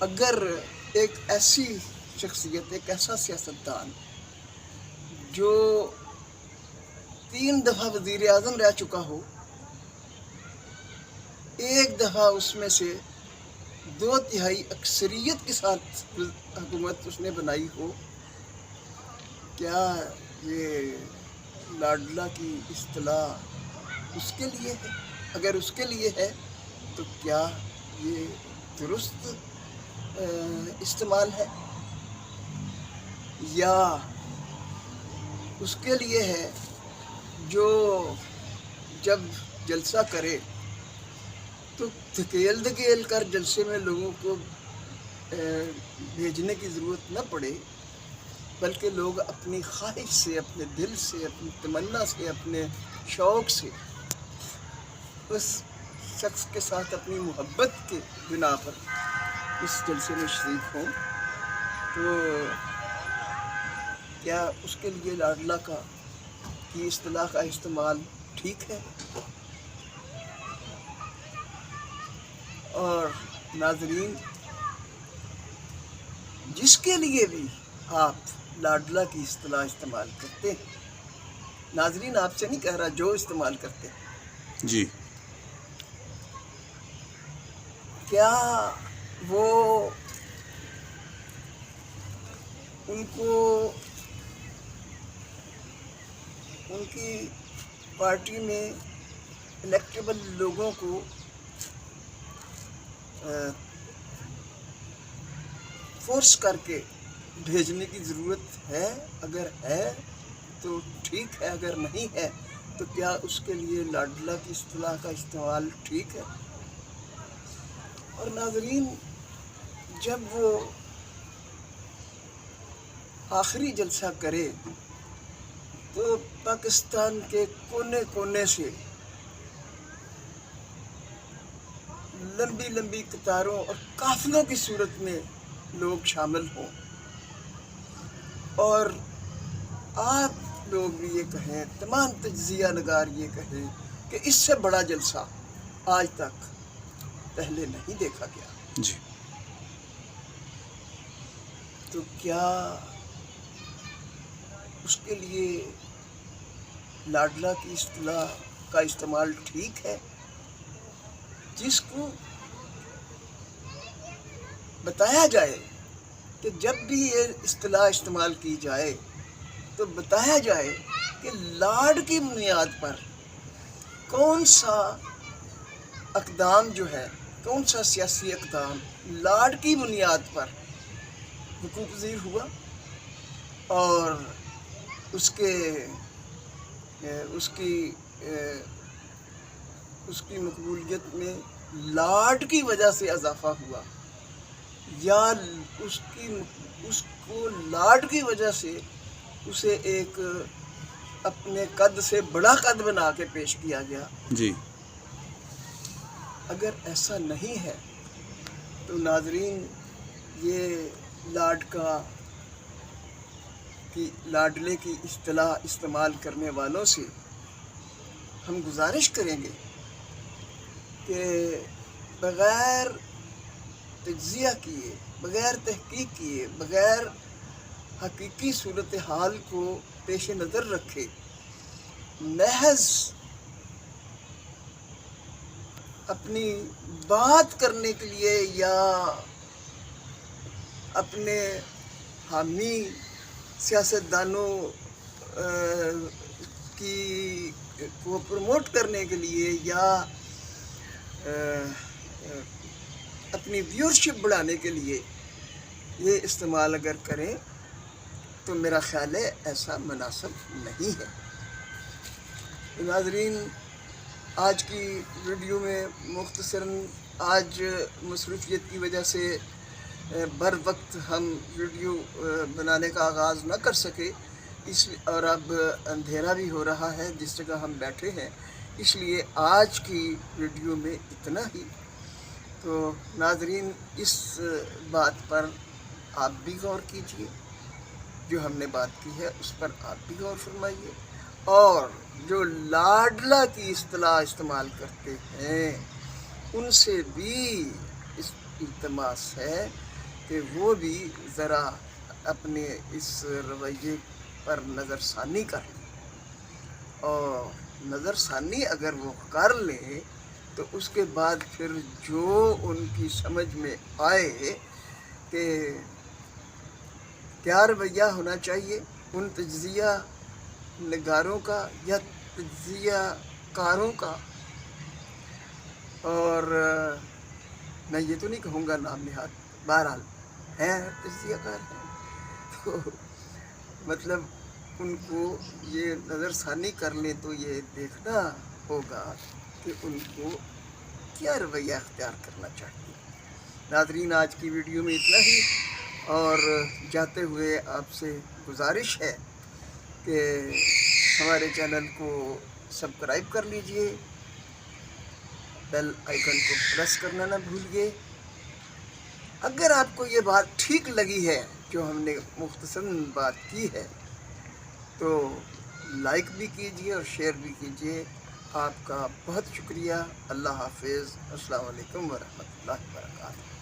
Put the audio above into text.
اگر ایک ایسی شخصیت، ایک ایسا سیاستدان جو 3 دفعہ وزیر اعظم رہ چکا ہو، ایک دفعہ اس میں سے 2/3 اکثریت کے ساتھ حکومت اس نے بنائی ہو، کیا یہ لاڈلا کی اصطلاح اس کے لیے ہے؟ اگر اس کے لیے ہے تو کیا یہ درست استعمال ہے، یا اس کے لیے ہے جو جب جلسہ کرے تو دھکیل کر جلسے میں لوگوں کو بھیجنے کی ضرورت نہ پڑے، بلکہ لوگ اپنی خواہش سے، اپنے دل سے، اپنی تمنا سے، اپنے شوق سے اس شخص کے ساتھ اپنی محبت کے بنا پر اس جلسے میں شریک ہوں؟ تو کیا اس کے لیے لاڈلا کی اصطلاح کا استعمال ٹھیک ہے؟ اور ناظرین، جس کے لیے بھی آپ لاڈلا کی اصطلاح استعمال کرتے ہیں، ناظرین آپ سے نہیں کہہ رہا، جو استعمال کرتے ہیں جی، کیا وہ ان کو ان کی پارٹی میں الیکٹیبل لوگوں کو فورس کر کے بھیجنے کی ضرورت ہے؟ اگر ہے تو ٹھیک ہے، اگر نہیں ہے تو کیا اس کے لیے لاڈلا کی اصطلاح کا استعمال ٹھیک ہے؟ اور ناظرین، جب وہ آخری جلسہ کرے تو پاکستان کے کونے کونے سے لمبی لمبی قطاروں اور قافلوں کی صورت میں لوگ شامل ہوں، اور آپ لوگ بھی یہ کہیں، تمام تجزیہ نگار یہ کہیں کہ اس سے بڑا جلسہ آج تک پہلے نہیں دیکھا گیا، جی، تو کیا اس کے لیے لاڈلا کی اصطلاح کا استعمال ٹھیک ہے؟ جس کو بتایا جائے کہ جب بھی یہ اصطلاح استعمال کی جائے تو بتایا جائے کہ لاڈ کی بنیاد پر کون سا اقدام جو ہے، کون سا سیاسی اقدام لاڈ کی بنیاد پر وقوع پذیر ہوا، اور اس کی مقبولیت میں لاڈ کی وجہ سے اضافہ ہوا، یا اس کو لاڈ کی وجہ سے اسے ایک اپنے قد سے بڑا قد بنا کے پیش کیا گیا۔ جی، اگر ایسا نہیں ہے تو ناظرین، یہ لاڈلے کی اصطلاح استعمال کرنے والوں سے ہم گزارش کریں گے کہ بغیر تجزیہ کیے، بغیر تحقیق کیے، بغیر حقیقی صورتحال کو پیش نظر رکھے، محض اپنی بات کرنے کے لیے یا اپنے حامی سیاستدانوں کو پروموٹ کرنے کے لیے یا اپنی ویورشپ بڑھانے کے لیے یہ استعمال اگر کریں تو میرا خیال ہے ایسا مناسب نہیں ہے۔ ناظرین، آج کی ویڈیو میں مختصراً، آج مصروفیت کی وجہ سے بر وقت ہم ویڈیو بنانے کا آغاز نہ کر سکے، اور اب اندھیرا بھی ہو رہا ہے جس جگہ ہم بیٹھے ہیں، اس لیے آج کی ویڈیو میں اتنا ہی۔ تو ناظرین، اس بات پر آپ بھی غور کیجیے، جو ہم نے بات کی ہے اس پر آپ بھی غور فرمائیے، اور جو لاڈلا کی اصطلاح استعمال کرتے ہیں ان سے بھی اس التماس ہے کہ وہ بھی ذرا اپنے اس رویے پر نظر ثانی کر لیں، اور نظر ثانی اگر وہ کر لیں تو اس کے بعد پھر جو ان کی سمجھ میں آئے کہ کیا رویہ ہونا چاہیے ان تجزیہ نگاروں کا یا تجزیہ کاروں کا، اور میں یہ تو نہیں کہوں گا نام نہاد، بہرحال ہیں تجزیہ کار ہیں، تو مطلب ان کو یہ نظر ثانی کر لیں تو یہ دیکھنا ہوگا کہ ان کو کیا رویہ اختیار کرنا چاہیے۔ ناظرین، آج کی ویڈیو میں اتنا ہی، اور جاتے ہوئے آپ سے گزارش ہے کہ ہمارے چینل کو سبسکرائب کر لیجئے، بیل آئیکن کو پریس کرنا نہ بھولیے۔ اگر آپ کو یہ بات ٹھیک لگی ہے جو ہم نے مختصر بات کی ہے تو لائک بھی کیجئے اور شیئر بھی کیجئے۔ آپ کا بہت شکریہ۔ اللہ حافظ۔ السلام علیکم ورحمۃ اللہ وبرکاتہ۔